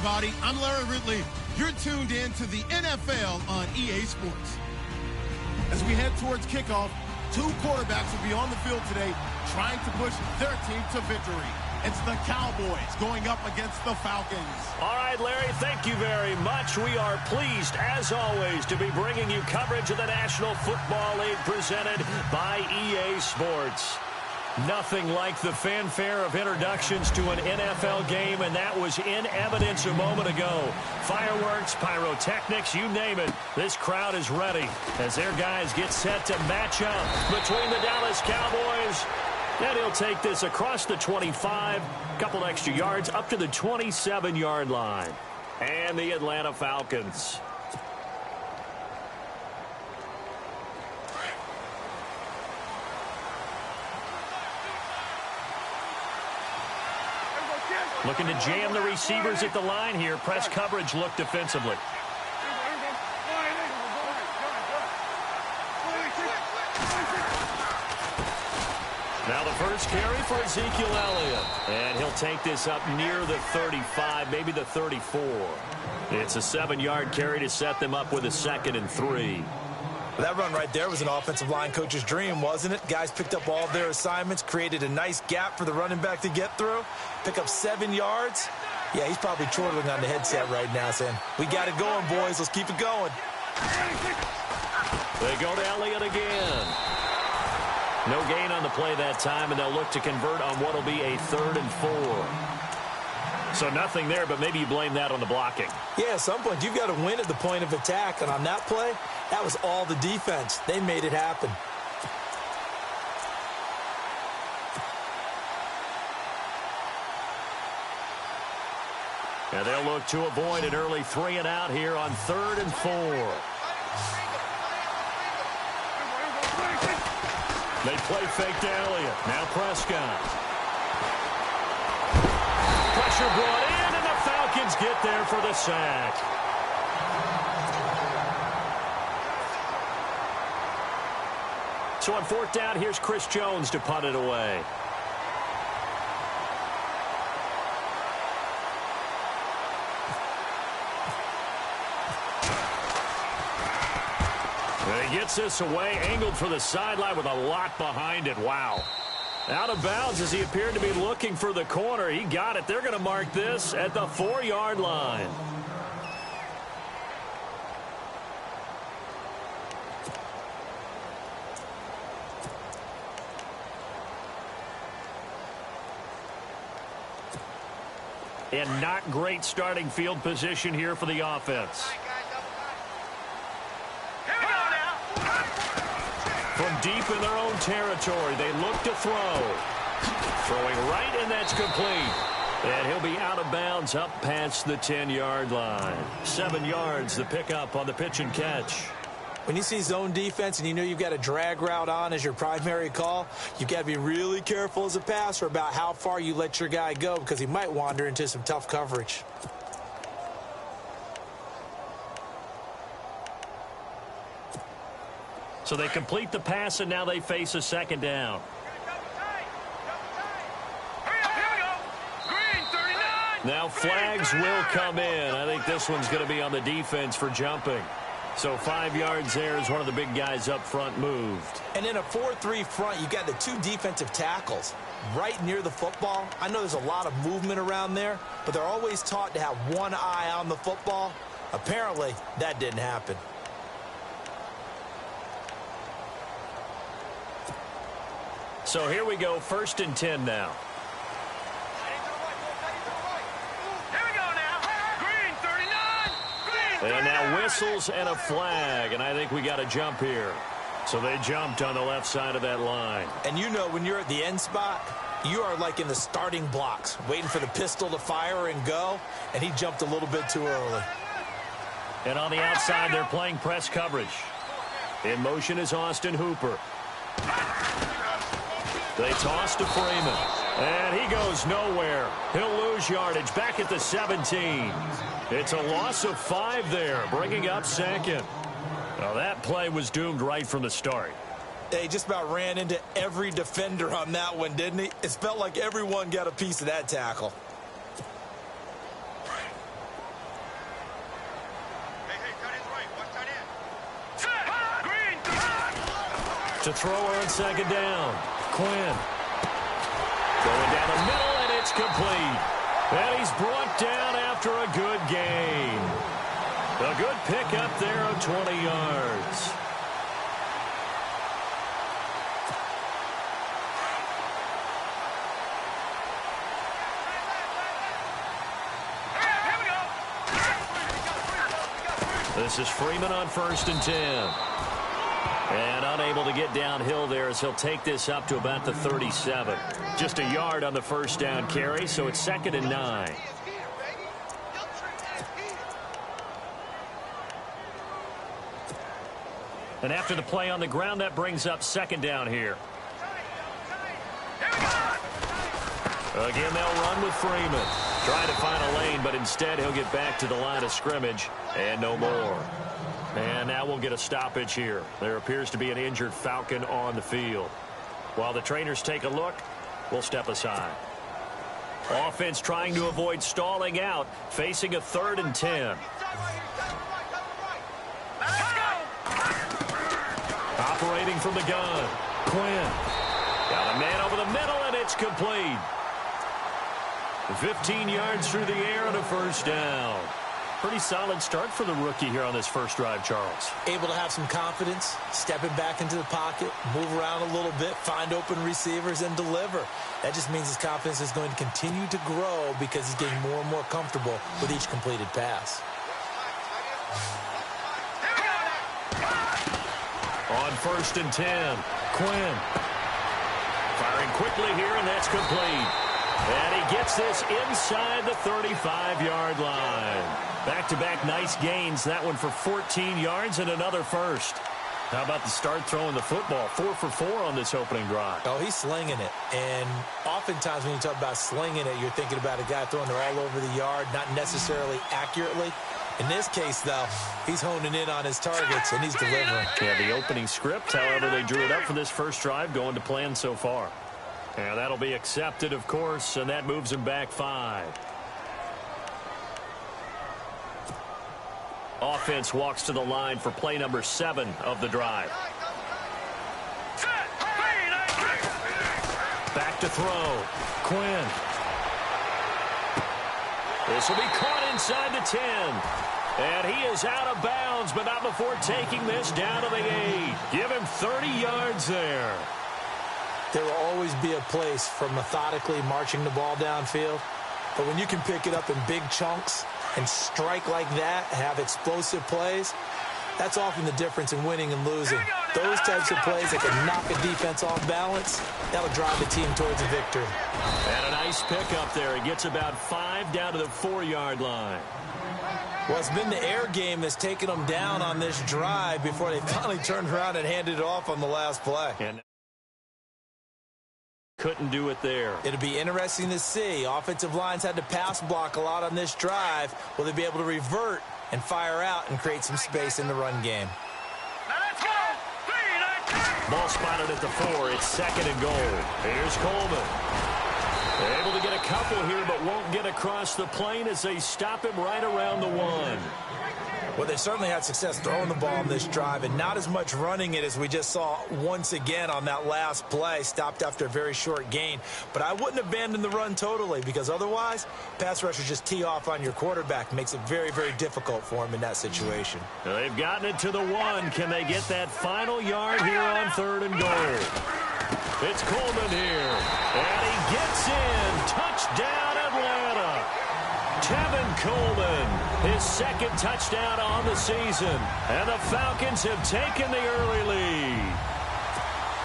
everybody. I'm Larry Ridley. You're tuned in to the NFL on EA Sports. As we head towards kickoff, two quarterbacks will be on the field today trying to push their team to victory. It's the Cowboys going up against the Falcons. All right, Larry, thank you very much. We are pleased, as always, to be bringing you coverage of the National Football League presented by EA Sports. Nothing like the fanfare of introductions to an NFL game, and that was in evidence a moment ago. Fireworks, pyrotechnics, you name it. This crowd is ready as their guys get set to match up between the Dallas Cowboys. And he'll take this across the 25, couple extra yards, up to the 27-yard line. And the Atlanta Falcons. Looking to jam the receivers at the line here. Press coverage look defensively. Now the first carry for Ezekiel Elliott. And he'll take this up near the 35, maybe the 34. It's a 7-yard carry to set them up with a 2nd and 3. That run right there was an offensive line coach's dream, wasn't it? Guys picked up all of their assignments, created a nice gap for the running back to get through, pick up 7 yards. Yeah, he's probably chortling on the headset right now saying, we got it going, boys. Let's keep it going. They go to Elliott again. No gain on the play that time, and they'll look to convert on what will be a 3rd and 4. So nothing there, but maybe you blame that on the blocking. Yeah, at some point you've got to win at the point of attack, and on that play, that was all the defense. They made it happen. And they'll look to avoid an early 3 and out here on 3rd and 4. They play fake to Elliott. Now Prescott. Pressure brought in, and the Falcons get there for the sack. So on 4th down, here's Chris Jones to punt it away. And he gets this away, angled for the sideline with a lot behind it. Wow. Out of bounds as he appeared to be looking for the corner. He got it. They're going to mark this at the 4-yard line. And not great starting field position here for the offense. From deep in their own territory, they look to throw. Throwing right, and that's complete. And he'll be out of bounds up past the 10-yard line. 7 yards, the pickup on the pitch and catch. When you see zone defense and you know you've got a drag route on as your primary call, you've got to be really careful as a passer about how far you let your guy go because he might wander into some tough coverage. So they complete the pass, and now they face a 2nd down. Now flags will come in. I think this one's going to be on the defense for jumping. So 5 yards there as one of the big guys up front moved. And in a 4-3 front, you've got the 2 defensive tackles right near the football. I know there's a lot of movement around there, but they're always taught to have one eye on the football. Apparently, that didn't happen. So here we go, 1st and 10 now. And now whistles and a flag, and I think we got a jump here. So they jumped on the left side of that line. And you know when you're at the end spot, you are like in the starting blocks, waiting for the pistol to fire and go, and he jumped a little bit too early. And on the outside, they're playing press coverage. In motion is Austin Hooper. They toss to Freeman. And he goes nowhere. He'll lose yardage back at the 17. It's a loss of 5 there, bringing up 2nd. Well, that play was doomed right from the start. He just about ran into every defender on that one, didn't he? It felt like everyone got a piece of that tackle. To throw on second down. Quinn. Going down the middle, and it's complete. And he's brought down after a good gain. A good pickup there of 20 yards. This is Freeman on 1st and 10. And unable to get downhill there as he'll take this up to about the 37. Just a yard on the first down carry, so it's 2nd and 9. And after the play on the ground, that brings up 2nd down here. Again, they'll run with Freeman. Trying to find a lane, but instead he'll get back to the line of scrimmage and no more. And now we'll get a stoppage here. There appears to be an injured Falcon on the field. While the trainers take a look, we'll step aside. Offense trying to avoid stalling out, facing a 3rd and 10. Operating from the gun. Quinn. Got a man over the middle, and it's complete. 15 yards through the air and a first down. Pretty solid start for the rookie here on this first drive, Charles. Able to have some confidence, stepping back into the pocket, move around a little bit, find open receivers, and deliver. That just means his confidence is going to continue to grow because he's getting more and more comfortable with each completed pass. On 1st and 10, Quinn. Firing quickly here, and that's complete. And he gets this inside the 35-yard line. Back-to-back nice gains. That one for 14 yards and another first. How about the start throwing the football? 4 for 4 on this opening drive. Oh, he's slinging it. And oftentimes when you talk about slinging it, you're thinking about a guy throwing it all over the yard, not necessarily accurately. In this case, though, he's honing in on his targets, and he's delivering. Yeah, the opening script, however, they drew it up for this first drive, going to plan so far. And that'll be accepted, of course, and that moves him back 5. Offense walks to the line for play number 7 of the drive. Back to throw. Quinn. This will be caught inside the 10. And he is out of bounds, but not before taking this down to the 8. Give him 30 yards there. There will always be a place for methodically marching the ball downfield. But when you can pick it up in big chunks and strike like that, have explosive plays, that's often the difference in winning and losing. Those types of plays that can knock a defense off balance, that'll drive the team towards a victory. And a nice pickup there. He gets about 5 down to the 4-yard line. Well, it's been the air game that's taken them down on this drive before they finally turned around and handed it off on the last play. And couldn't do it there. It'll be interesting to see. Offensive lines had to pass block a lot on this drive. Will they be able to revert and fire out and create some space in the run game? Ball spotted at the 4. It's 2nd and goal. Here's Coleman. Able to get a couple here, but won't get across the plane as they stop him right around the 1. Well, they certainly had success throwing the ball on this drive and not as much running it as we just saw once again on that last play. Stopped after a very short gain. But I wouldn't abandon the run totally because otherwise, pass rushers just tee off on your quarterback. Makes it very, very difficult for him in that situation. They've gotten it to the 1. Can they get that final yard here on 3rd and goal? It's Coleman here. And he gets in. Touchdown, Atlanta. Tevin Coleman, his 2nd touchdown on the season. And the Falcons have taken the early lead.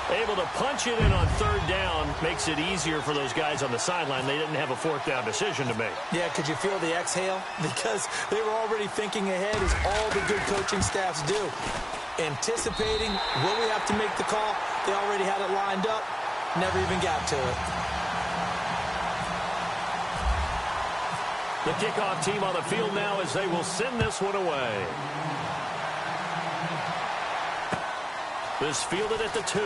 Able to punch it in on 3rd down makes it easier for those guys on the sideline. They didn't have a 4th down decision to make. Yeah, could you feel the exhale? Because they were already thinking ahead, as all the good coaching staffs do. Anticipating, will we have to make the call? They already had it lined up. Never even got to it. The kickoff team on the field now as they will send this one away. This fielded at the 2.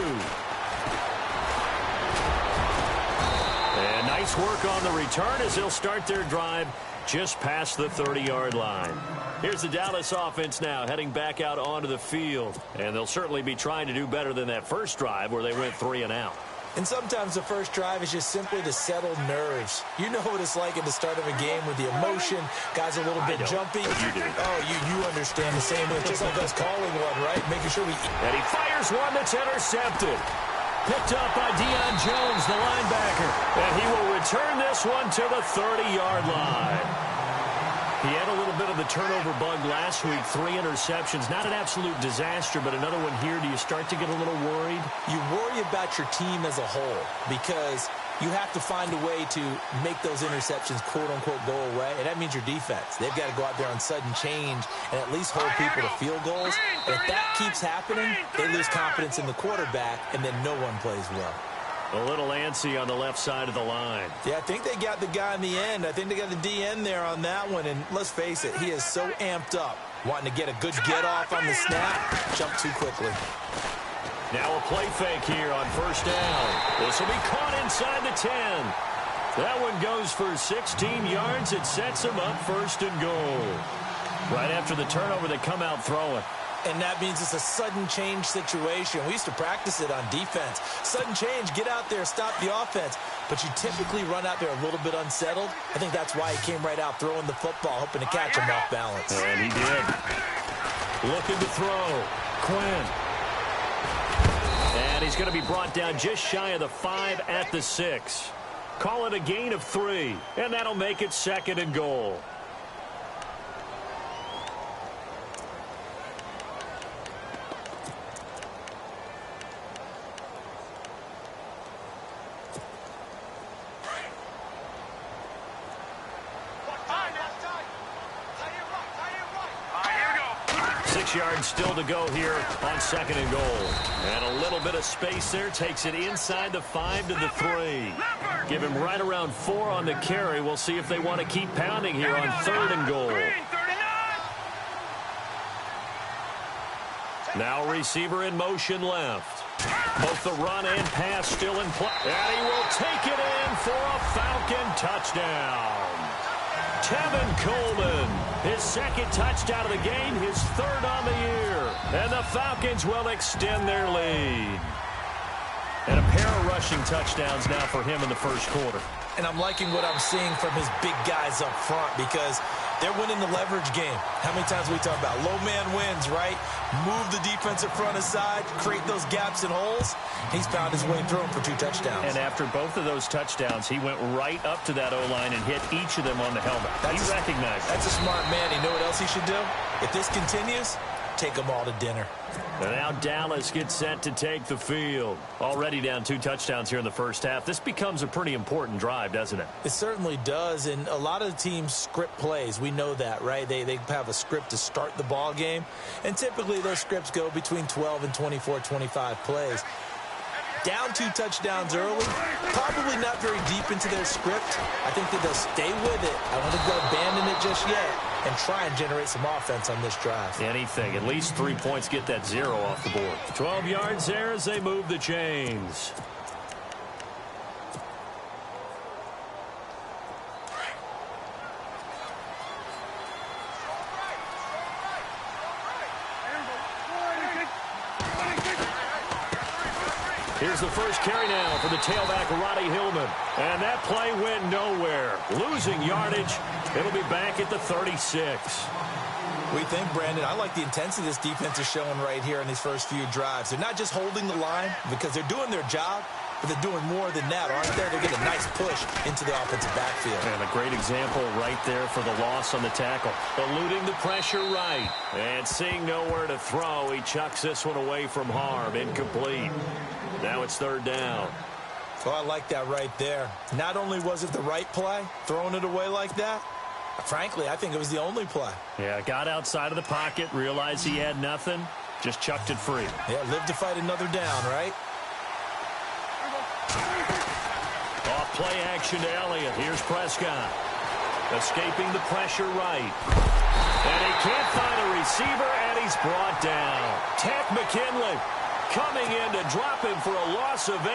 And nice work on the return as they'll start their drive just past the 30-yard line. Here's the Dallas offense now heading back out onto the field. And they'll certainly be trying to do better than that first drive where they went 3 and out. And sometimes the first drive is just simply to settle nerves. You know what it's like at the start of a game with the emotion. Guys a little bit jumpy. You do. Oh, you understand the same way. Just like us calling one, right? Making sure we... And he fires one that's intercepted. Picked up by Deion Jones, the linebacker. And he will return this one to the 30-yard line. He had a little bit of the turnover bug last week, 3 interceptions. Not an absolute disaster, but another one here. Do you start to get a little worried? You worry about your team as a whole because you have to find a way to make those interceptions, quote-unquote, go away, and that means your defense. They've got to go out there on sudden change and at least hold people to field goals. And if that keeps happening, they lose confidence in the quarterback, and then no one plays well. A little antsy on the left side of the line. Yeah, I think they got the guy in the end. I think they got the DN there on that one. And let's face it, he is so amped up, wanting to get a good get-off on the snap, jump too quickly. Now a play fake here on first down. This will be caught inside the 10. That one goes for 16 yards. It sets him up first and goal. Right after the turnover, they come out throwing. And that means it's a sudden change situation. We used to practice it on defense. Sudden change, get out there, stop the offense. But you typically run out there a little bit unsettled. I think that's why he came right out throwing the football, hoping to catch him off balance. And he did. Looking to throw. Quinn. And he's going to be brought down just shy of the 5 at the 6. Call it a gain of 3. And that'll make it 2nd and goal. Yards still to go here on 2nd and goal. And a little bit of space there takes it inside the 5 to the 3. Give him right around 4 on the carry. We'll see if they want to keep pounding here on 3rd and goal. Now receiver in motion left. Both the run and pass still in play. And he will take it in for a Falcon touchdown. Tevin Coleman, his 2nd touchdown of the game, his 3rd on the year. And the Falcons will extend their lead. And a pair of rushing touchdowns now for him in the first quarter. And I'm liking what I'm seeing from his big guys up front because they're winning the leverage game. How many times we talk about low man wins, right? Move the defensive front aside, create those gaps and holes. He's found his way through them for 2 touchdowns. And after both of those touchdowns, he went right up to that O-line and hit each of them on the helmet. He recognized it. That's a smart man. You know what else he should do? If this continues, take them all to dinner. And now Dallas gets set to take the field. Already down 2 touchdowns here in the first half. This becomes a pretty important drive, doesn't it? It certainly does. And a lot of the teams script plays. We know that, right? They have a script to start the ball game. And typically those scripts go between 12 and 24, 25 plays. Down 2 touchdowns early, probably not very deep into their script. I think that they'll stay with it. I don't think they'll abandon it just yet and try and generate some offense on this drive. Anything. At least 3 points, get that 0 off the board. 12 yards there as they move the chains. Here's the first carry now for the tailback, Roddy Hillman. And that play went nowhere. Losing yardage. It'll be back at the 36. We think, Brandon, I like the intensity this defense is showing right here in these first few drives. They're not just holding the line because they're doing their job, but they're doing more than that, aren't they? They're getting a nice push into the offensive backfield. And a great example right there for the loss on the tackle. Eluding the pressure right. And seeing nowhere to throw, he chucks this one away from harm. Incomplete. Now it's 3rd down. Oh, I like that right there. Not only was it the right play, throwing it away like that, frankly, I think it was the only play. Yeah, got outside of the pocket, realized he had nothing, just chucked it free. Yeah, live to fight another down, right? Off play action to Elliott. Here's Prescott. Escaping the pressure right. And he can't find a receiver, and he's brought down. Ted McKinley coming in to drop him for a loss of 8,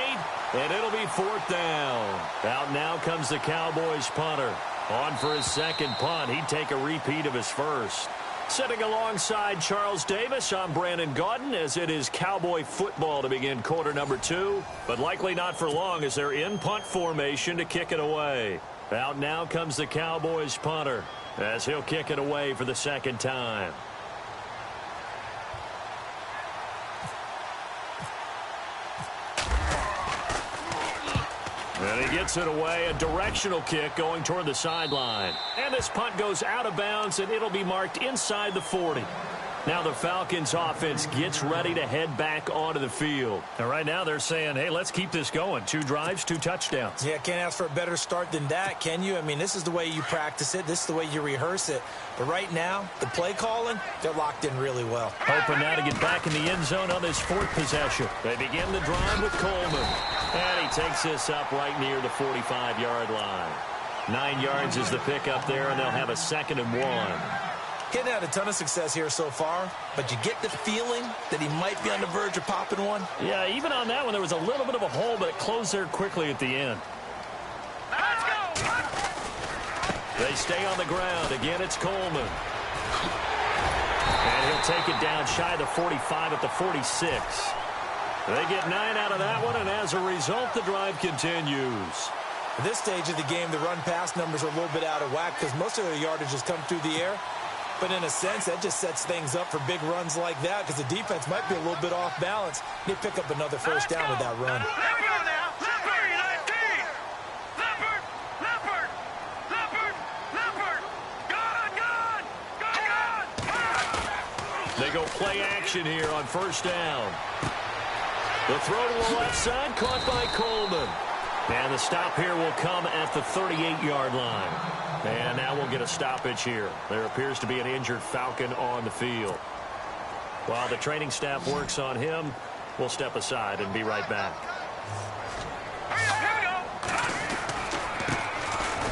and it'll be 4th down. Out now comes the Cowboys punter. On for his second punt. He'd take a repeat of his first. Sitting alongside Charles Davis, I'm Brandon Gaudin, as it is Cowboy football to begin quarter number 2, but likely not for long as they're in punt formation to kick it away. Out now comes the Cowboys punter, as he'll kick it away for the second time. And he gets it away, a directional kick going toward the sideline. And this punt goes out of bounds, and it'll be marked inside the 40. Now the Falcons offense gets ready to head back onto the field. And right now they're saying, hey, let's keep this going. 2 drives, 2 touchdowns. Yeah, can't ask for a better start than that, can you? I mean, this is the way you practice it. This is the way you rehearse it. But right now, the play calling, they're locked in really well. Hoping now to get back in the end zone on this 4th possession. They begin the drive with Coleman. And he takes this up right near the 45-yard line. 9 yards is the pickup there, and they'll have a 2nd and 1. Getting had a ton of success here so far, but you get the feeling that he might be on the verge of popping one. Yeah, even on that one, there was a little bit of a hole, but it closed there quickly at the end. Let's go! They stay on the ground. Again, it's Coleman. And he'll take it down shy of the 45 at the 46. They get 9 out of that one, and as a result, the drive continues. At this stage of the game, the run-pass numbers are a little bit out of whack because most of their yardage has come through the air. But in a sense, that just sets things up for big runs like that because the defense might be a little bit off balance. They pick up another first down with that run. Here we go now. Leopard 19. Leopard. Leopard. Leopard. Leopard. Gone. They go play action here on first down. The throw to the left side, caught by Coleman. And the stop here will come at the 38-yard line. And now we'll get a stoppage here. There appears to be an injured Falcon on the field. While the training staff works on him, we'll step aside and be right back.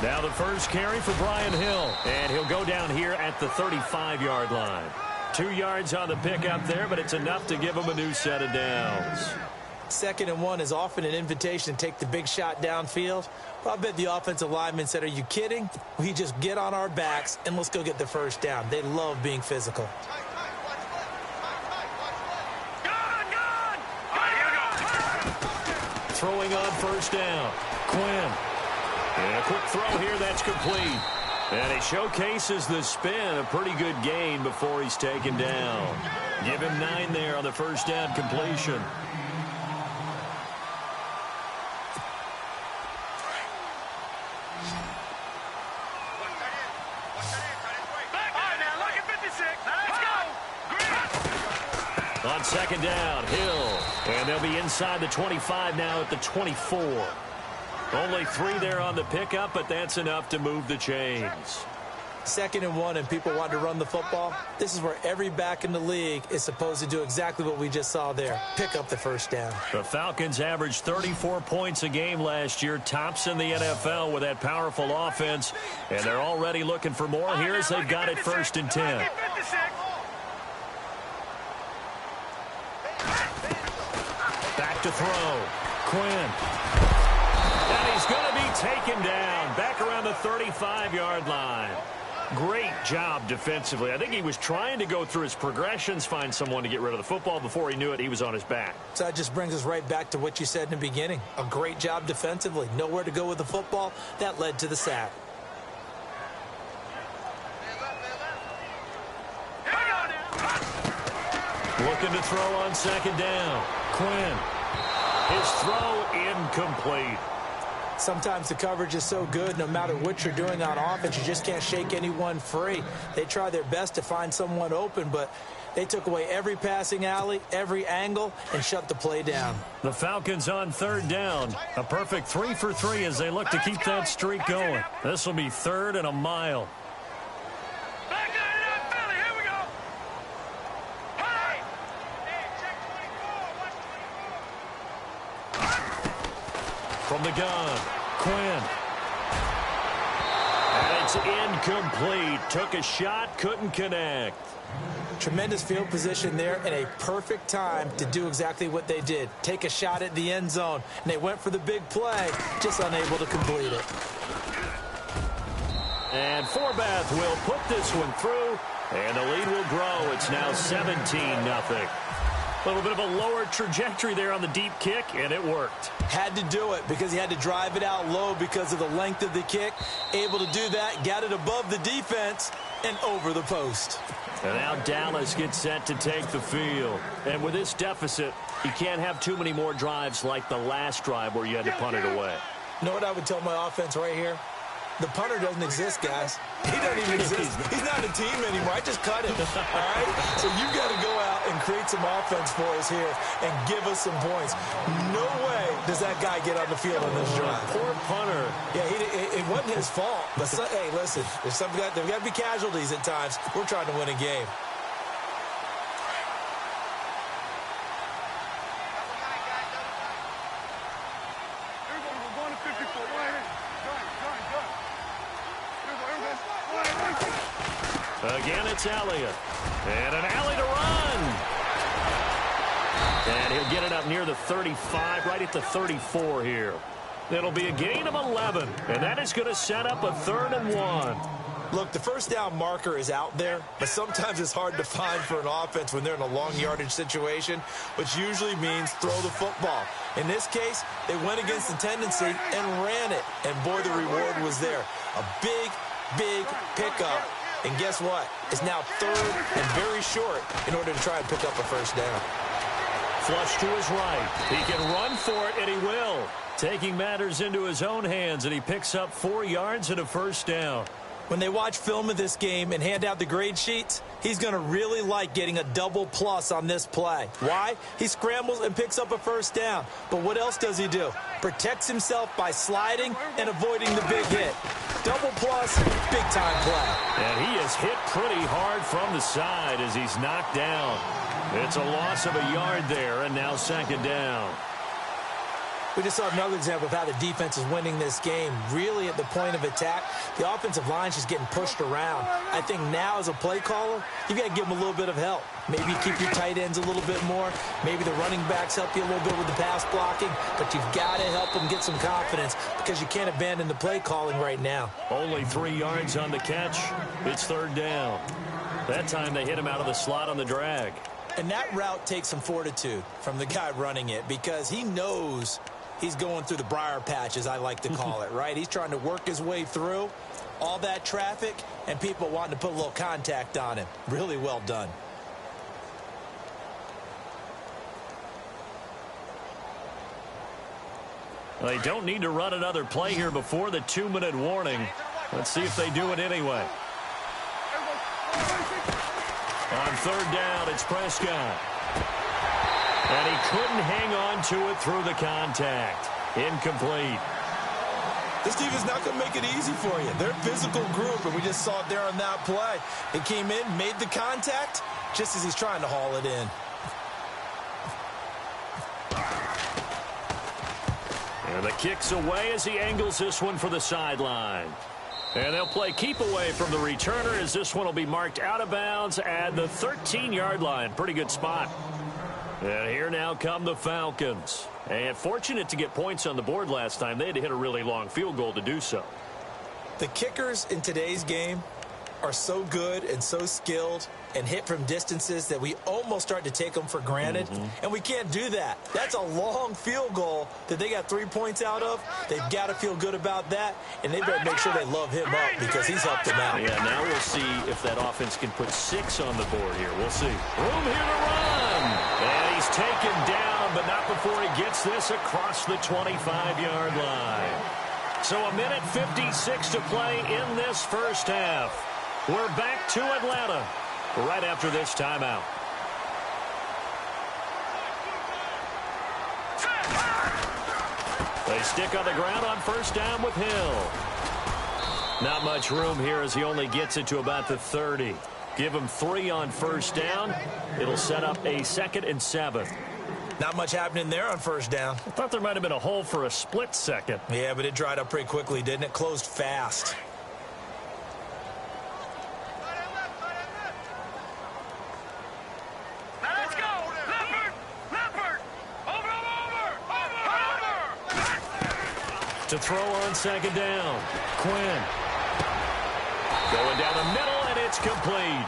Now the first carry for Brian Hill. And he'll go down here at the 35-yard line. 2 yards on the pickup there, but it's enough to give him a new set of downs. 2nd and 1 is often an invitation to take the big shot downfield. Well, I bet the offensive lineman said, are you kidding? We just get on our backs and let's go get the first down. They love being physical. Throwing on first down. Quinn. And a quick throw here that's complete. And he showcases the spin. A pretty good gain before he's taken down. Give him 9 there on the first down completion. On second down, Hill. And they'll be inside the 25 now at the 24. Only 3 there on the pickup, but that's enough to move the chains. 2nd and 1 and people want to run the football. This is where every back in the league is supposed to do exactly what we just saw there. Pick up the first down. The Falcons averaged 34 points a game last year. Tops in the NFL with that powerful offense. And they're already looking for more here as they've got it 1st and 10. Back to throw. Quinn. And he's going to be taken down back around the 35-yard line. Great job defensively. I think he was trying to go through his progressions, find someone to get rid of the football. Before he knew it, he was on his back. So that just brings us right back to what you said in the beginning. A great job defensively. Nowhere to go with the football. That led to the sack. Looking to throw on second down. Quinn. His throw incomplete. Sometimes the coverage is so good, no matter what you're doing on offense, you just can't shake anyone free. They try their best to find someone open, but they took away every passing alley, every angle, and shut the play down. The Falcons on 3rd down. A perfect 3 for 3 as they look to keep that streak going. This will be 3rd and a mile. From the gun, Quinn. And it's incomplete. Took a shot, couldn't connect. Tremendous field position there and a perfect time to do exactly what they did. Take a shot at the end zone. And they went for the big play, just unable to complete it. And Forbath will put this one through, and the lead will grow. It's now 17-0. A little bit of a lower trajectory there on the deep kick, and it worked. Had to do it because he had to drive it out low because of the length of the kick. Able to do that, got it above the defense, and over the post. And now Dallas gets set to take the field. And with this deficit, you can't have too many more drives like the last drive where you had to punt it away. You know what I would tell my offense right here? The punter doesn't exist, guys. He doesn't even exist. He's not a team anymore. I just cut him, all right? So you've got to go out and create some offense for us here and give us some points. No way does that guy get on the field on this drive. Poor punter. Yeah, it wasn't his fault. But, hey, listen, there's got to be casualties at times. We're trying to win a game. Again, it's Elliott. And an alley to run. And he'll get it up near the 35, right at the 34 here. It'll be a gain of 11, and that is going to set up a 3rd and 1. Look, the first down marker is out there, but sometimes it's hard to find for an offense when they're in a long yardage situation, which usually means throw the football. In this case, they went against the tendency and ran it, and boy, the reward was there. A big, big pickup. And guess what? It's now 3rd and very short in order to try and pick up a first down. Flush to his right. He can run for it, and he will. Taking matters into his own hands, and he picks up 4 yards and a first down. When they watch film of this game and hand out the grade sheets, he's going to really like getting a double plus on this play. Why? He scrambles and picks up a first down. But what else does he do? Protects himself by sliding and avoiding the big hit. Double plus, big-time play. And he is hit pretty hard from the side as he's knocked down. It's a loss of a yard there, and now 2nd down. We just saw another example of how the defense is winning this game. Really at the point of attack, the offensive line is just getting pushed around. I think now as a play caller, you've got to give them a little bit of help. Maybe keep your tight ends a little bit more. Maybe the running backs help you a little bit with the pass blocking. But you've got to help them get some confidence because you can't abandon the play calling right now. Only 3 yards on the catch. It's 3rd down. That time they hit him out of the slot on the drag. And that route takes some fortitude from the guy running it because he knows he's going through the briar patch, as I like to call it, right? He's trying to work his way through all that traffic and people wanting to put a little contact on him. Really well done. They don't need to run another play here before the 2-minute warning. Let's see if they do it anyway. On 3rd down, it's Prescott. And he couldn't hang on to it through the contact. Incomplete. This team is not going to make it easy for you. They're a physical group, and we just saw it there on that play. He came in, made the contact, just as he's trying to haul it in. And the kick's away as he angles this one for the sideline. And they'll play keep away from the returner as this one will be marked out of bounds at the 13-yard line. Pretty good spot. And here now come the Falcons. And fortunate to get points on the board last time. They had to hit a really long field goal to do so. The kickers in today's game are so good and so skilled and hit from distances that we almost start to take them for granted. And we can't do that. That's a long field goal that they got 3 points out of. They've got to feel good about that, and they better make sure they love him up because he's helped them out. Yeah, now we'll see if that offense can put 6 on the board here. We'll see. Room here to run. And he's taken down, but not before he gets this across the 25-yard line. So 1:56 to play in this first half. We're back to Atlanta right after this timeout. They stick on the ground on first down with Hill. Not much room here as he only gets it to about the 30. Give him 3 on first down. It'll set up a 2nd and 7. Not much happening there on first down. I thought there might have been a hole for a split second. Yeah, but it dried up pretty quickly, didn't it? Closed fast. Let's go! Leopard! Over! To throw on 2nd down. Quinn. Going down the middle, and it's complete.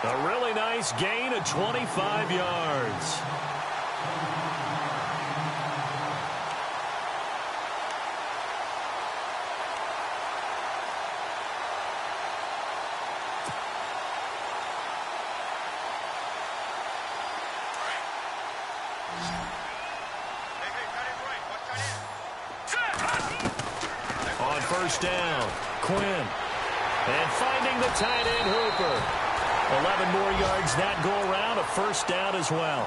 A really nice gain of 25 yards. On first down, Quinn. And finding the tight end, Hooper. 11 more yards that go around, a first down as well.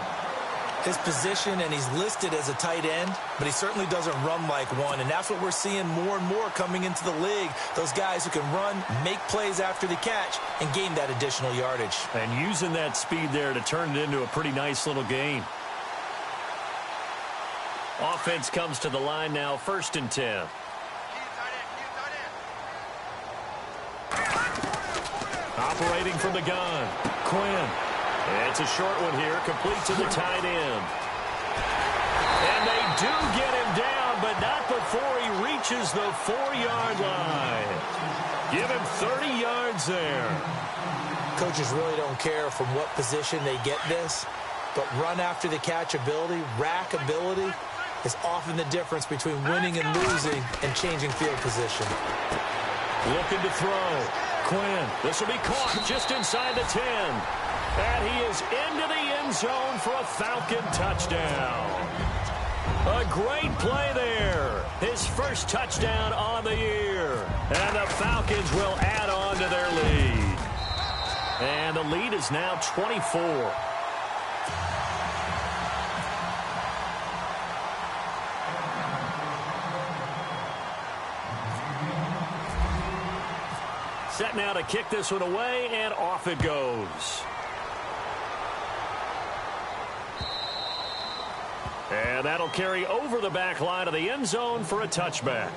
His position, and he's listed as a tight end, but he certainly doesn't run like one, and that's what we're seeing more and more coming into the league. Those guys who can run, make plays after the catch, and gain that additional yardage. And using that speed there to turn it into a pretty nice little gain. Offense comes to the line now, 1st and 10. Operating from the gun, Quinn. It's a short one here, complete to the tight end. And they do get him down, but not before he reaches the 4-yard line. Give him 30 yards there. Coaches really don't care from what position they get this, but run after the catch ability, rack ability, is often the difference between winning and losing and changing field position. Looking to throw. Quinn, this will be caught just inside the 10. And he is into the end zone for a Falcon touchdown. A great play there. His first touchdown on the year. And the Falcons will add on to their lead. And the lead is now 24. Set now to kick this one away, and off it goes. And that'll carry over the back line of the end zone for a touchback.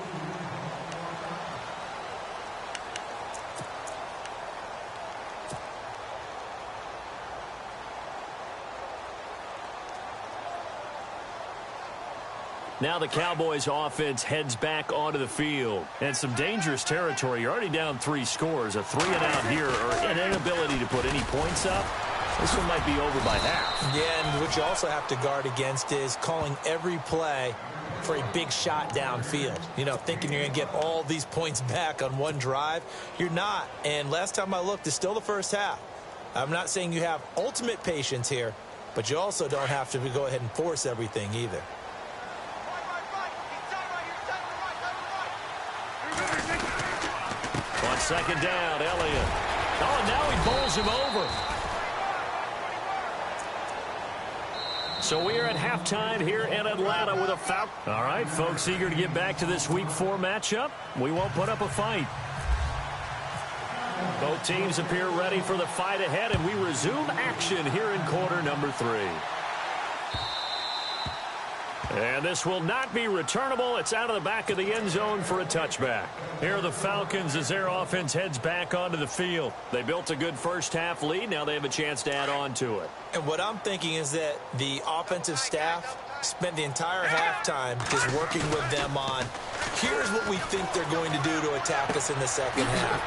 Now the Cowboys offense heads back onto the field. And some dangerous territory. You're already down 3 scores. A 3-and-out here, or an inability to put any points up. This one might be over by half. Yeah, and what you also have to guard against is calling every play for a big shot downfield. You know, thinking you're going to get all these points back on one drive. You're not. And last time I looked, it's still the first half. I'm not saying you have ultimate patience here, but you also don't have to go ahead and force everything either. On second down, Elliott. Oh, and now he bowls him over. So we are at halftime here in Atlanta with a foul. All right, folks, eager to get back to this Week 4 matchup. We won't put up a fight. Both teams appear ready for the fight ahead, and we resume action here in quarter number 3. And this will not be returnable. It's out of the back of the end zone for a touchback. Here are the Falcons as their offense heads back onto the field. They built a good first-half lead. Now they have a chance to add on to it. And what I'm thinking is that the offensive staff spent the entire halftime just working with them on, here's what we think they're going to do to attack us in the second half.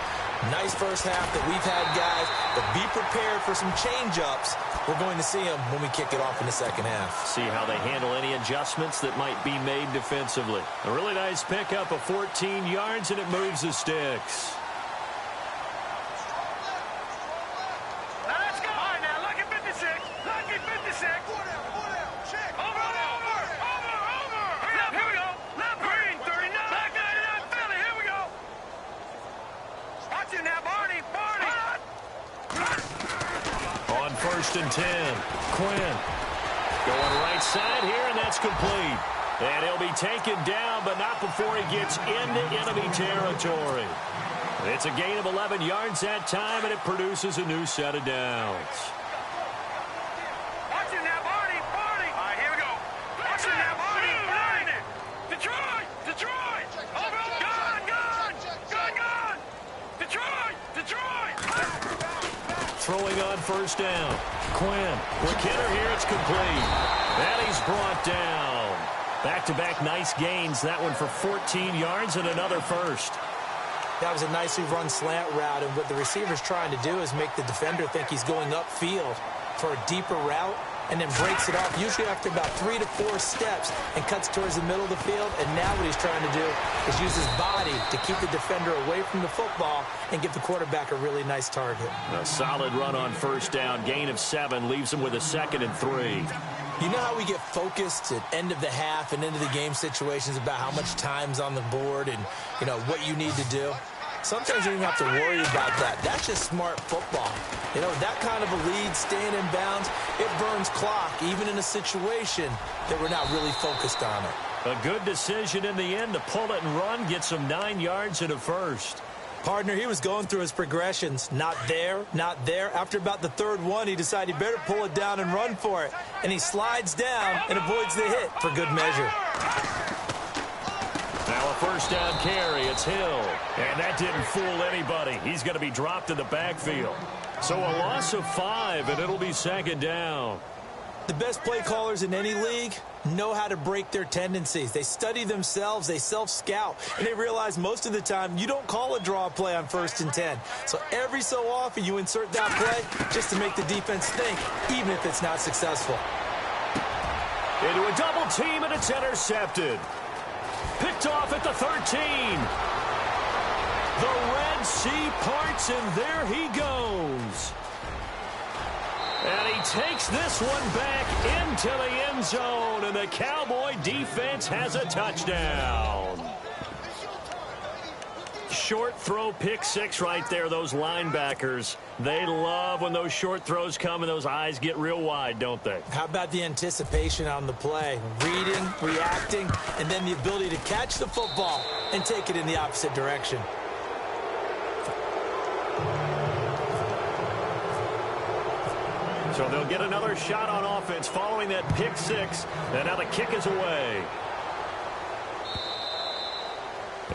Nice first half that we've had, guys, but be prepared for some change-ups. We're going to see them when we kick it off in the second half. See how they handle any adjustments that might be made defensively. A really nice pickup of 14 yards, and it moves the sticks. Let's go. All right, now, lucky 56. Lucky 56. Check. Over. Left, here we go. Left green, 39. Back 99, Philly, here we go. Watch it now, Barney. On first and 10, Quinn. Going right side here, and that's complete. And he'll be taken down, but not before he gets into enemy territory. It's a gain of 11 yards that time, and it produces a new set of downs. Watch it now, Barney. All right, here we go. Watch it now, Barney. Detroit. Over. Gone. Detroit. Throwing on first down. Quinn. Quick hitter here. It's complete. And he's brought down. Back-to-back nice gains. That one for 14 yards and another first. That was a nicely run slant route, and what the receiver's trying to do is make the defender think he's going upfield for a deeper route, and then breaks it off, usually after about 3 to 4 steps, and cuts towards the middle of the field. And now what he's trying to do is use his body to keep the defender away from the football and give the quarterback a really nice target. A solid run on first down. Gain of 7 leaves him with a 2nd and 3. You know how we get focused at end of the half and into the game situations about how much time's on the board and, you know, what you need to do? Sometimes you don't even have to worry about that. That's just smart football. You know, that kind of a lead, staying in bounds, it burns clock, even in a situation that we're not really focused on it. A good decision in the end to pull it and run, gets him 9 yards and a first. Partner, he was going through his progressions. Not there, not there. After about the 3rd one, he decided he better pull it down and run for it. And he slides down and avoids the hit for good measure. Now a first down carry. It's Hill. And that didn't fool anybody. He's going to be dropped in the backfield. So a loss of 5, and it'll be 2nd down. The best play callers in any league know how to break their tendencies. They study themselves, they self-scout, and they realize most of the time you don't call a draw play on 1st and 10. So every so often you insert that play just to make the defense think, even if it's not successful. Into a double team, and it's intercepted. Picked off at the 13. The Red Sea parts, and there he goes. And he takes this one back into the end zone, and the Cowboy defense has a touchdown. Short throw, pick 6 right there. Those linebackers, they love when those short throws come and those eyes get real wide, don't they? How about the anticipation on the play? Reading, reacting, and then the ability to catch the football and take it in the opposite direction. So they'll get another shot on offense following that pick 6, and now the kick is away.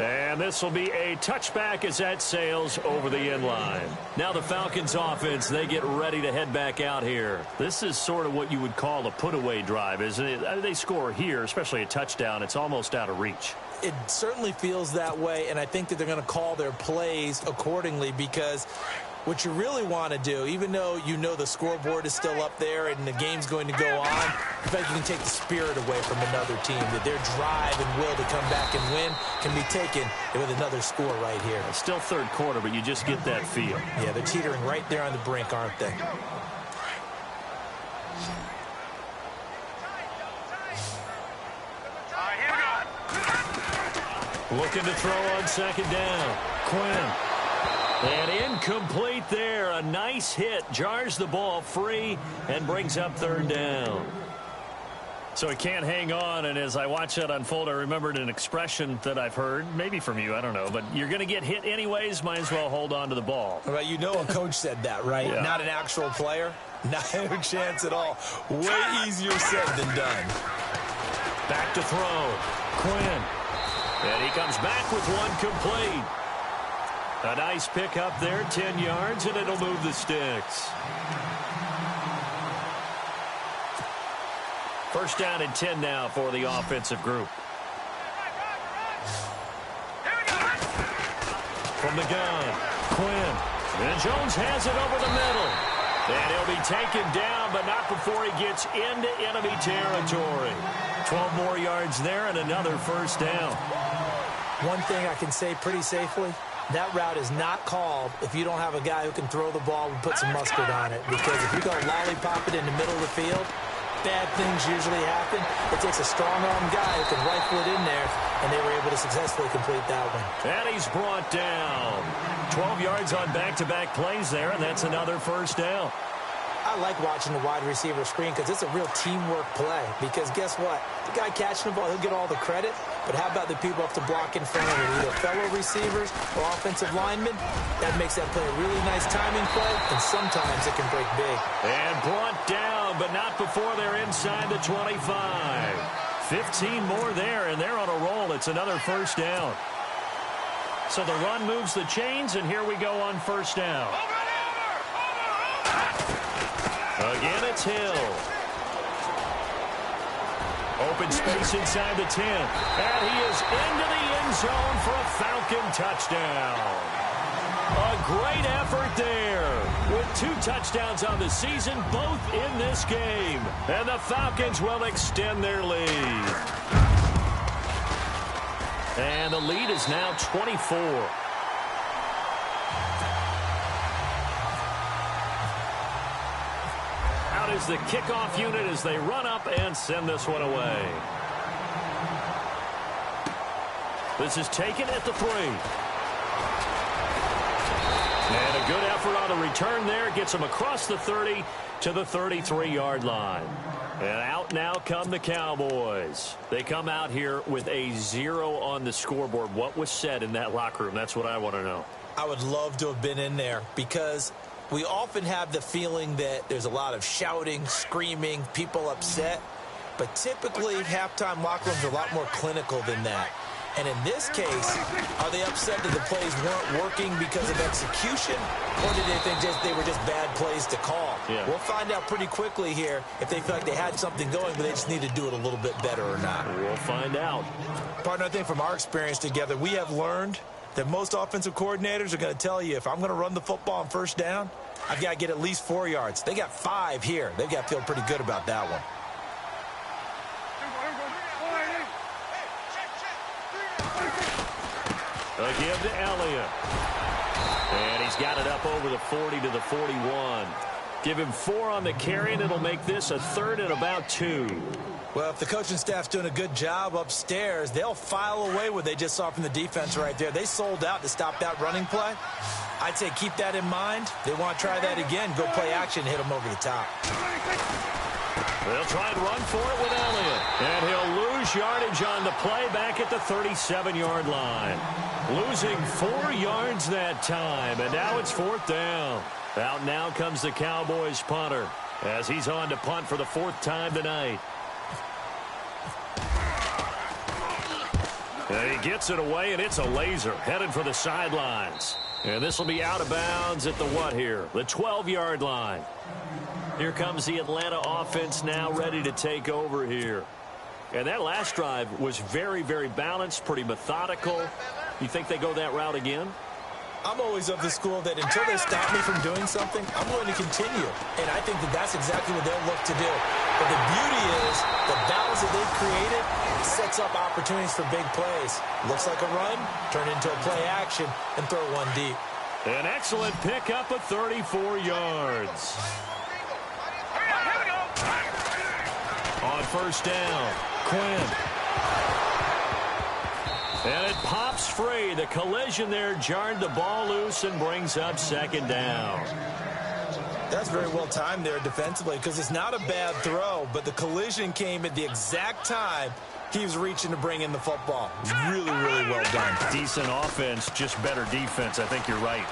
And this will be a touchback as that sails over the end line. Now the Falcons offense, they get ready to head back out here. This is sort of what you would call a put-away drive, isn't it? They score here, especially a touchdown. It's almost out of reach. It certainly feels that way, and I think that they're going to call their plays accordingly, because what you really want to do, even though you know the scoreboard is still up there and the game's going to go on, in fact, you can take the spirit away from another team, that their drive and will to come back and win can be taken with another score right here. It's still 3rd quarter, but you just get that feel. Yeah, they're teetering right there on the brink, aren't they? Looking to throw on 2nd down. Quinn. And incomplete there. A nice hit. Jars the ball free and brings up 3rd down. So he can't hang on, and as I watch that unfold, I remembered an expression that I've heard, maybe from you, I don't know, but you're going to get hit anyways, might as well hold on to the ball. Well, you know a coach said that, right? Yeah. Not an actual player. No chance at all. Way easier said than done. Back to throw. Quinn. And he comes back with one complete. A nice pick up there, 10 yards, and it'll move the sticks. First down and 10 now for the offensive group. From the gun, Quinn. And Jones has it over the middle. And he'll be taken down, but not before he gets into enemy territory. 12 more yards there and another first down. One thing I can say pretty safely, that route is not called if you don't have a guy who can throw the ball and put some mustard on it. Because if you go lollipop it in the middle of the field, bad things usually happen. It takes a strong-arm guy who can rifle it in there, and they were able to successfully complete that one. And he's brought down. 12 yards on back-to-back plays there, and that's another first down. I like watching the wide receiver screen because it's a real teamwork play. Because guess what? The guy catching the ball, he'll get all the credit. But how about the people up to block in front of him, either fellow receivers or offensive linemen? That makes that play a really nice timing play, and sometimes it can break big. And brought down, but not before they're inside the 25. 15 more there, and they're on a roll. It's another first down. So the run moves the chains, and here we go on first down. Again, it's Hill. Open space inside the 10. And he is into the end zone for a Falcon touchdown. A great effort there. With 2 touchdowns on the season, both in this game. And the Falcons will extend their lead. And the lead is now 24. Out is the kickoff unit as they run up and send this one away. This is taken at the 3. And a good effort on the return there. Gets him across the 30 to the 33-yard line. And out now come the Cowboys. They come out here with a 0 on the scoreboard. What was said in that locker room? That's what I want to know. I would love to have been in there because we often have the feeling that there's a lot of shouting, screaming, people upset. But typically, halftime locker rooms are a lot more clinical than that. And in this case, are they upset that the plays weren't working because of execution? Or did they think they were just bad plays to call? Yeah. We'll find out pretty quickly here if they feel like they had something going, but they just need to do it a little bit better or not. We'll find out. Partner, I think from our experience together, we have learned that most offensive coordinators are going to tell you, if I'm going to run the football on first down, I've got to get at least 4 yards. They got 5 here. They've got to feel pretty good about that one. A give to Elliott. And he's got it up over the 40 to the 41. Give him 4 on the carry, and it'll make this a 3rd and about 2. Well, if the coaching staff's doing a good job upstairs, they'll file away what they just saw from the defense right there. They sold out to stop that running play. I'd say keep that in mind. They want to try that again. Go play action, hit them over the top. They'll try and run for it with Elliott. And he'll lose yardage on the play back at the 37-yard line. Losing 4 yards that time, and now it's 4th down. Out now comes the Cowboys punter as he's on to punt for the 4th time tonight. And he gets it away, and it's a laser headed for the sidelines. And this will be out of bounds at the what here? The 12-yard line. Here comes the Atlanta offense now ready to take over here. And that last drive was very, very balanced, pretty methodical. You think they go that route again? I'm always of the school that until they stop me from doing something, I'm going to continue. And I think that that's exactly what they'll look to do. But the beauty is the balance that they've created sets up opportunities for big plays. Looks like a run, turn into a play action, and throw one deep. An excellent pickup of 34 yards. On first down, Quinn. And it pops free. The collision there jarred the ball loose and brings up 2nd down. That's very well timed there defensively because it's not a bad throw, but the collision came at the exact time he was reaching to bring in the football. Really, really well done. Decent offense, just better defense. I think you're right.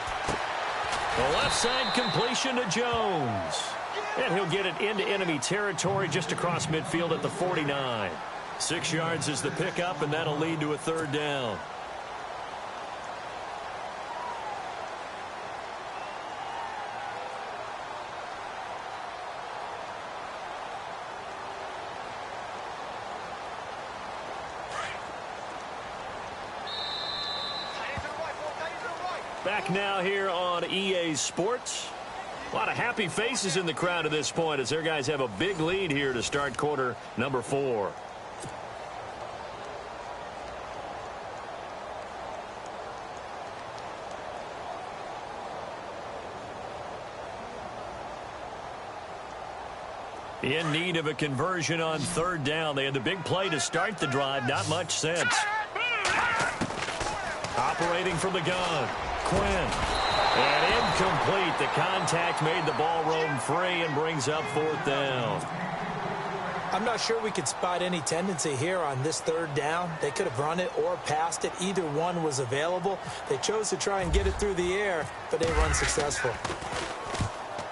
The left side completion to Jones. And he'll get it into enemy territory just across midfield at the 49. 6 yards is the pickup, and that'll lead to a 3rd down. Back now here on EA Sports. A lot of happy faces in the crowd at this point as their guys have a big lead here to start quarter number 4. In need of a conversion on 3rd down. They had the big play to start the drive. Not much sense. Operating from the gun. Quinn. And incomplete. The contact made the ball roam free and brings up 4th down. I'm not sure we could spot any tendency here on this 3rd down. They could have run it or passed it. Either one was available. They chose to try and get it through the air, but they were unsuccessful.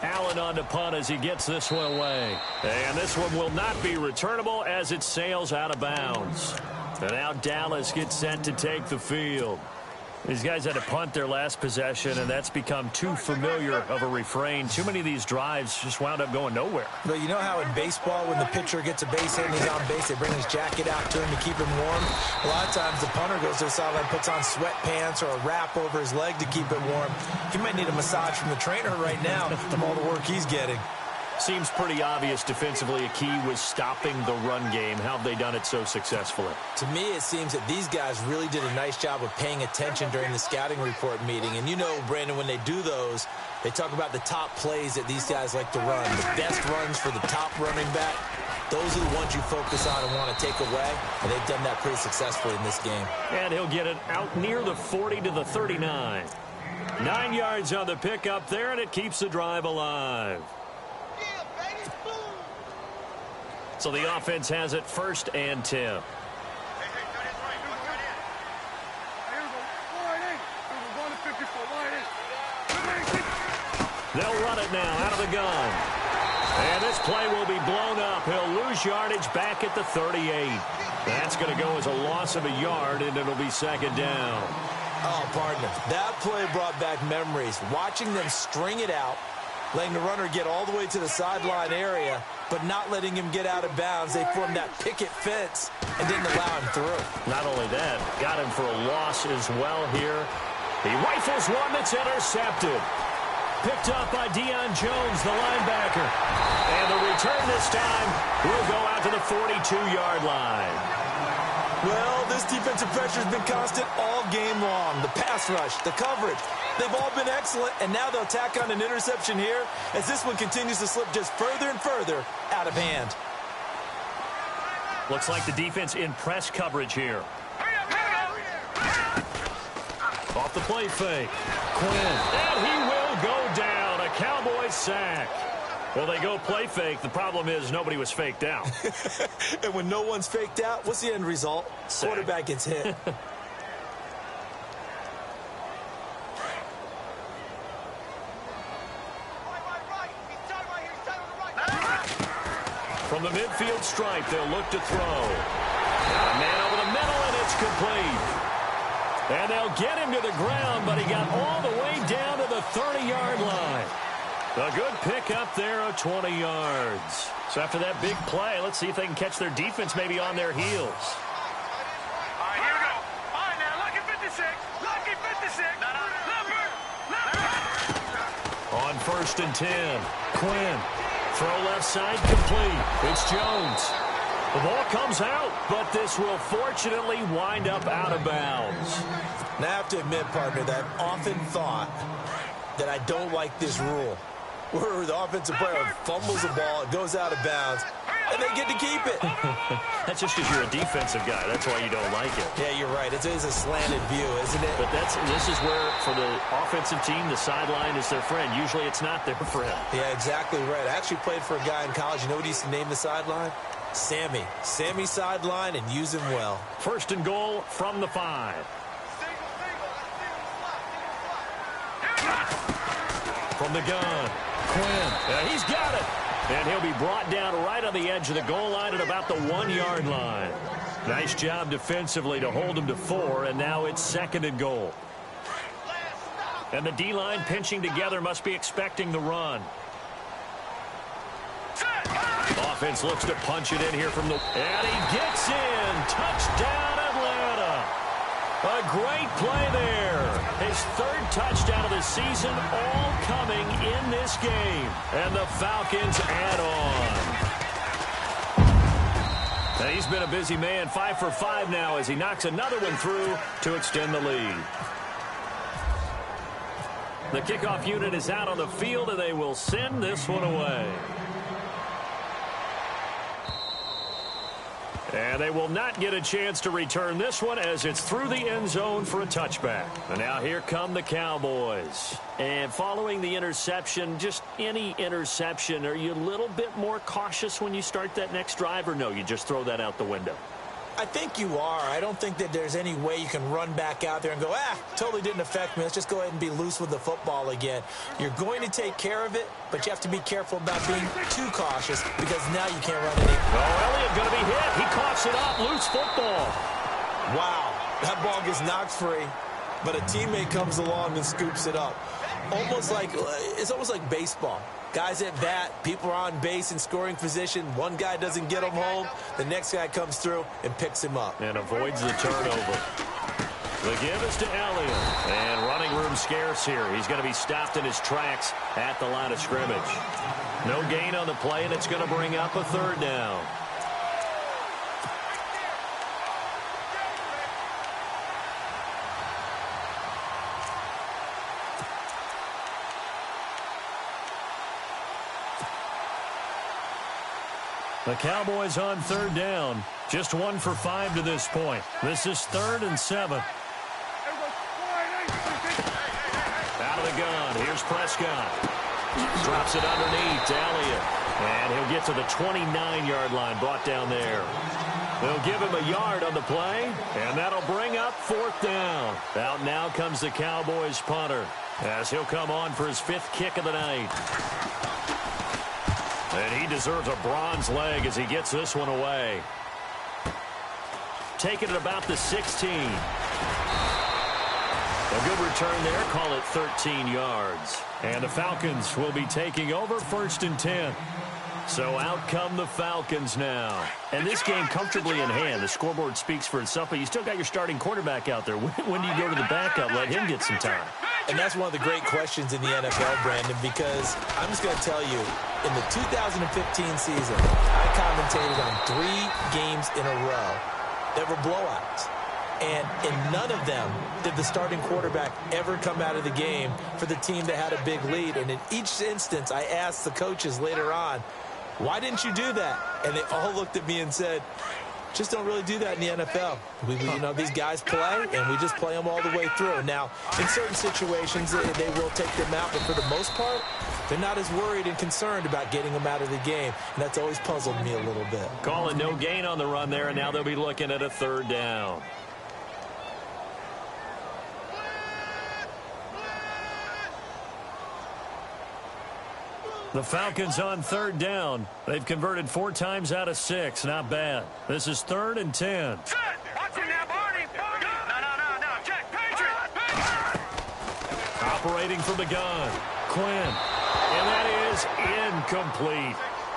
Allen on to punt as he gets this one away. And this one will not be returnable as it sails out of bounds. And now Dallas gets set to take the field. These guys had to punt their last possession, and that's become too familiar of a refrain. Too many of these drives just wound up going nowhere. But you know how in baseball, when the pitcher gets a base hit and he's on base, they bring his jacket out to him to keep him warm? A lot of times the punter goes to the sideline, puts on sweatpants or a wrap over his leg to keep it warm. He might need a massage from the trainer right now from all the work he's getting. Seems pretty obvious defensively a key was stopping the run game. How have they done it so successfully? To me, it seems that these guys really did a nice job of paying attention during the scouting report meeting. And you know, Brandon, when they do those, they talk about the top plays that these guys like to run. The best runs for the top running back, those are the ones you focus on and want to take away. And they've done that pretty successfully in this game. And he'll get it out near the 40 to the 39. 9 yards on the pickup there, and it keeps the drive alive. So the offense has it 1st and 10. They'll run it now out of the gun. And this play will be blown up. He'll lose yardage back at the 38. That's going to go as a loss of a yard, and it'll be 2nd down. Oh, partner, that play brought back memories. Watching them string it out, letting the runner get all the way to the sideline area, but not letting him get out of bounds. They formed that picket fence and didn't allow him through. Not only that, got him for a loss as well here. He rifles one that's intercepted. Picked up by Deion Jones, the linebacker. And the return this time will go out to the 42-yard line. Well, this defensive pressure has been constant all game long. The pass rush, the coverage, they've all been excellent, and now they'll tack on an interception here as this one continues to slip just further and further out of hand. Looks like the defense in press coverage here. Off the play fake. Quinn. And he will go down. A Cowboys sack. Well, they go play fake. The problem is nobody was faked out. And when no one's faked out, what's the end result? Sack. Quarterback gets hit. From the midfield stripe, they'll look to throw. A man over the middle, and it's complete. And they'll get him to the ground, but he got all the way down to the 30-yard line. A good pickup there of 20 yards. So after that big play, let's see if they can catch their defense maybe on their heels. All right, here we go. All right, now, lucky 56. Lucky 56. On 1st and 10, Quinn. Throw left side complete. It's Jones. The ball comes out, but this will fortunately wind up out of bounds. Now, I have to admit, partner, that I've often thought that I don't like this rule, where the offensive player fumbles the ball, it goes out of bounds, and they get to keep it. That's just because you're a defensive guy. That's why you don't like it. Yeah, you're right. It is a slanted view, isn't it? But this is where, for the offensive team, the sideline is their friend. Usually it's not their friend. Yeah, exactly right. I actually played for a guy in college. You know what he used to name the sideline? Sammy. Sammy sideline, and use him well. 1st and goal from the 5. From the gun, Quinn. He's got it. And he'll be brought down right on the edge of the goal line at about the 1-yard line. Nice job defensively to hold him to 4, and now it's 2nd and goal. And the D-line pinching together must be expecting the run. Offense looks to punch it in here from the... And he gets in. Touchdown, Atlanta. A great play there. His 3rd touchdown of the season, all coming in this game. And the Falcons add on. And he's been a busy man, 5 for 5 now as he knocks another one through to extend the lead. The kickoff unit is out on the field, and they will send this one away. And they will not get a chance to return this one as it's through the end zone for a touchback. And now here come the Cowboys. And following the interception, just any interception, are you a little bit more cautious when you start that next drive, or no, you just throw that out the window? I think you are. I don't think that there's any way you can run back out there and go, totally didn't affect me. Let's just go ahead and be loose with the football again. You're going to take care of it, but you have to be careful about being too cautious because now you can't run any. Oh, Elliott going to be hit. He coughs it up. Loose football. Wow. That ball gets knocked free. but a teammate comes along and scoops it up. It's almost like baseball. Guys at bat, people are on base in scoring position. One guy doesn't get him home. The next guy comes through and picks him up. And avoids the turnover. The give is to Elliott. And running room scarce here. He's going to be stopped in his tracks at the line of scrimmage. No gain on the play, and it's going to bring up a third down. The Cowboys on third down. Just 1 for 5 to this point. This is 3rd and 7. Out of the gun. Here's Prescott. Drops it underneath to Elliott. And he'll get to the 29-yard line, brought down there. They'll give him a yard on the play, and that'll bring up 4th down. Out now comes the Cowboys punter, as he'll come on for his 5th kick of the night. And he deserves a bronze leg as he gets this one away. Taking it about the 16. A good return there. Call it 13 yards. And the Falcons will be taking over 1st and 10. So out come the Falcons now. And this game comfortably in hand. The scoreboard speaks for itself, but you still got your starting quarterback out there. When do you go to the backup? Let him get some time. And that's one of the great questions in the NFL, Brandon, because I'm just going to tell you, in the 2015 season, I commentated on 3 games in a row that were blowouts. And in none of them did the starting quarterback ever come out of the game for the team that had a big lead. And in each instance, I asked the coaches later on, why didn't you do that? And they all looked at me and said, just don't really do that in the NFL. These guys play, and we just play them all the way through. Now, in certain situations, they will take them out, but for the most part, they're not as worried and concerned about getting them out of the game, and that's always puzzled me a little bit. Calling no gain on the run there, and now they'll be looking at a 3rd down. The Falcons on 3rd down. They've converted 4 times out of 6. Not bad. This is 3rd and 10. Operating from the gun. Quinn. And that is incomplete.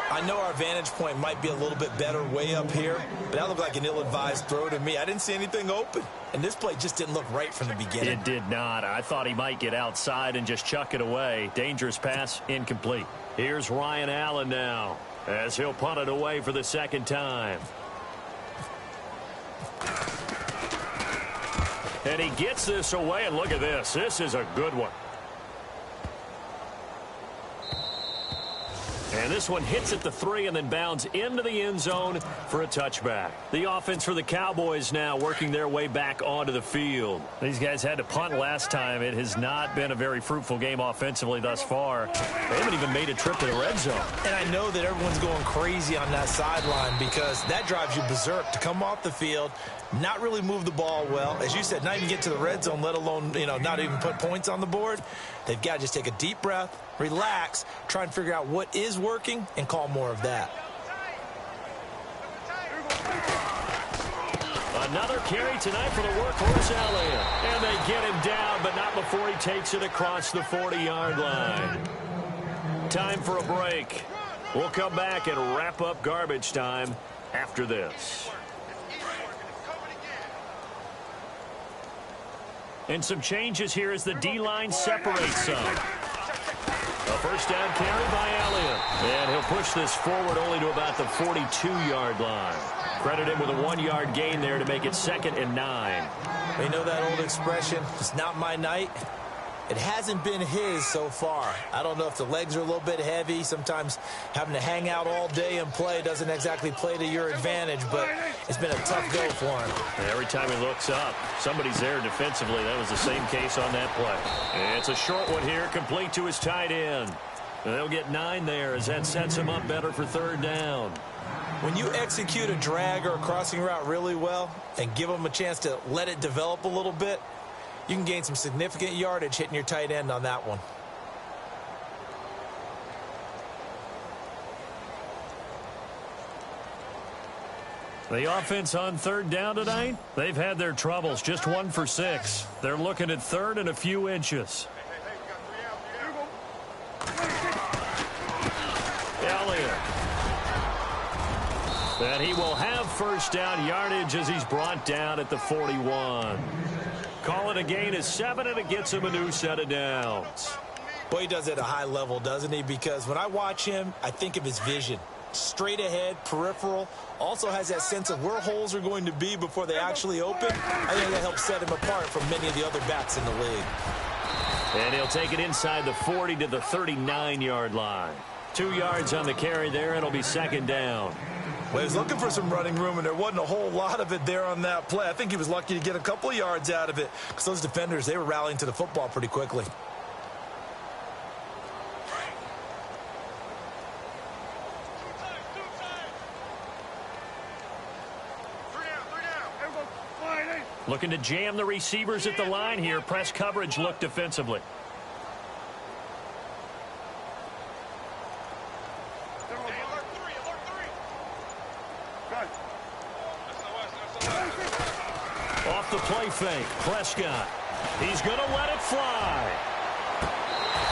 I know our vantage point might be a little bit better way up here, but that looked like an ill-advised throw to me. I didn't see anything open, and this play just didn't look right from the beginning. It did not. I thought he might get outside and just chuck it away. Dangerous pass, incomplete. Here's Ryan Allen now, as he'll punt it away for the 2nd time. And he gets this away, and look at this. This is a good one. And this one hits at the 3 and then bounds into the end zone for a touchback. The offense for the Cowboys now working their way back onto the field. These guys had to punt last time. It has not been a very fruitful game offensively thus far. They haven't even made a trip to the red zone. And I know that everyone's going crazy on that sideline because that drives you berserk to come off the field, not really move the ball well. As you said, not even get to the red zone, let alone, not even put points on the board. They've got to just take a deep breath, relax, try and figure out what is working, and call more of that. Another carry tonight for the workhorse Elliott. And they get him down, but not before he takes it across the 40-yard line. Time for a break. We'll come back and wrap up garbage time after this. And some changes here as the D-line separates some. A 1st down carry by Elliott. And he'll push this forward only to about the 42-yard line. Credit him with a 1-yard gain there to make it 2nd and 9. You know that old expression, it's not my night? It hasn't been his so far. I don't know if the legs are a little bit heavy. Sometimes having to hang out all day and play doesn't exactly play to your advantage, but it's been a tough go for him. And every time he looks up, somebody's there defensively. That was the same case on that play. And it's a short one here, complete to his tight end. They'll get 9 there as that sets him up better for 3rd down. When you execute a drag or a crossing route really well and give them a chance to let it develop a little bit, you can gain some significant yardage hitting your tight end on that one. The offense on third down tonight, they've had their troubles, just 1 for 6. They're looking at third and a few inches. Elliott. And he will have first down yardage as he's brought down at the 41. Call it a gain of 7, and it gets him a new set of downs. Well, he does it at a high level, doesn't he? Because when I watch him, I think of his vision. Straight ahead, peripheral, also has that sense of where holes are going to be before they actually open. I think that helps set him apart from many of the other backs in the league. And he'll take it inside the 40 to the 39-yard line. 2 yards on the carry there, and it'll be second down. Well, he was looking for some running room, and there wasn't a whole lot of it there on that play. I think he was lucky to get a couple of yards out of it because those defenders, they were rallying to the football pretty quickly. Looking to jam the receivers at the line here. Press coverage look defensively. Off the play fake, Prescott. He's going to let it fly.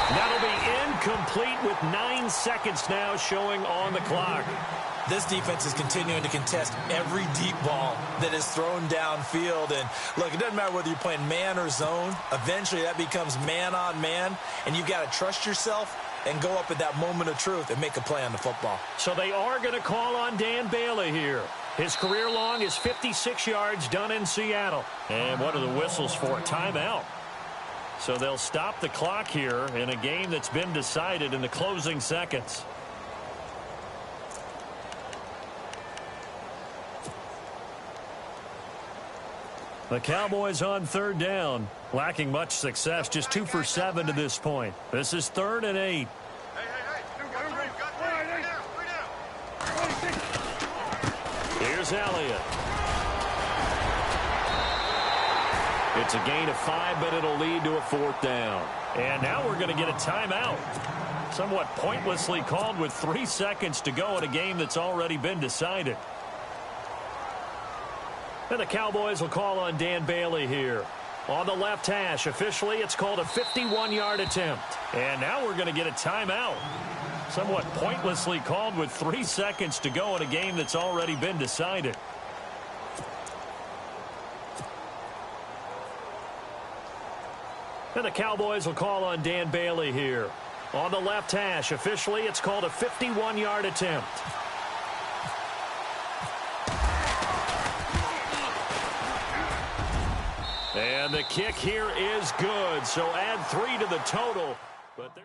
That'll be incomplete with 9 seconds now showing on the clock. This defense is continuing to contest every deep ball that is thrown downfield. And, look, it doesn't matter whether you're playing man or zone. Eventually, that becomes man on man, and you've got to trust yourself and go up at that moment of truth and make a play on the football. So they are going to call on Dan Bailey here. His career long is 56 yards done in Seattle. And what are the whistles for? Timeout. So they'll stop the clock here in a game that's been decided in the closing seconds. The Cowboys on third down, lacking much success, just 2 for 7 to this point. This is 3rd and 8. Here's Elliott. It's a gain of 5, but it'll lead to a 4th down. And now we're going to get a timeout. Somewhat pointlessly called with 3 seconds to go in a game that's already been decided. And the Cowboys will call on Dan Bailey here. On the left hash, officially, it's called a 51-yard attempt. And now we're going to get a timeout. Somewhat pointlessly called with 3 seconds to go in a game that's already been decided. And the Cowboys will call on Dan Bailey here. On the left hash, officially, it's called a 51-yard attempt. And the kick here is good, so add 3 to the total. But